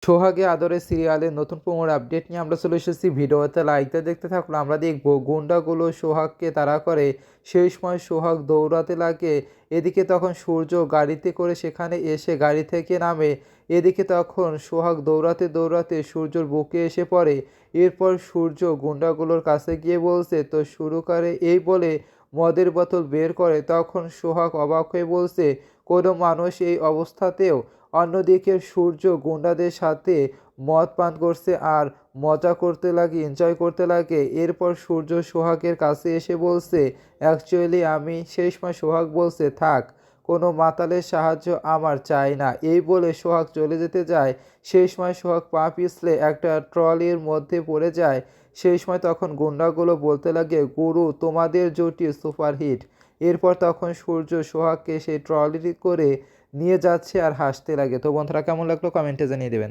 সোহাগে আদরে সিরিয়ালের নতুন প্রোমোর আপডেট নিয়ে আমরা চলে এসেছি। ভিডিওতে লাইক দেখতে থাকলো আমরা দেখব গুন্ডাগুলো সোহাগকে তাড়া করে। সেই সময় সোহাগ দৌড়াতে লাগে। এদিকে তখন সূর্য গাড়িতে করে সেখানে এসে গাড়ি থেকে নামে। এদিকে তখন সোহাগ দৌড়াতে দৌড়াতে সূর্যর বুকে এসে পড়ে। এরপর সূর্য গুন্ডাগুলোর কাছে গিয়ে বলছে তো শুরু করে, এই বলে মদের বোতল বের করে। তখন সোহাগ অবাক হয়ে বলছে, কোনো মানুষ এই অবস্থাতেও। অন্যদিকে সূর্য গুন্ডাদের সাথে মদ পান করছে আর মজা করতে লাগে, এনজয় করতে লাগে। এরপর সূর্য সোহাগের কাছে এসে বলছে, অ্যাকচুয়ালি আমি। সেই সময় সোহাগ বলছে, থাক, কোনো মাতালের সাহায্য আমার চাই না। এই বলে সোহাগ চলে যেতে যায়। সেই সময় সোহাগ পা পিছলে একটা ট্রলির মধ্যে পড়ে যায়। সেই সময় তখন গুন্ডাগুলো বলতে লাগে, গুরু তোমাদের জুটি সুপারহিট। এরপর তখন সূর্য সোহাগকে সেই ট্রলি করে নিয়ে যাচ্ছে আর হাসতে লাগে। তো বন্ধুরা, কেমন লাগলো কমেন্টে জানিয়ে দেবেন।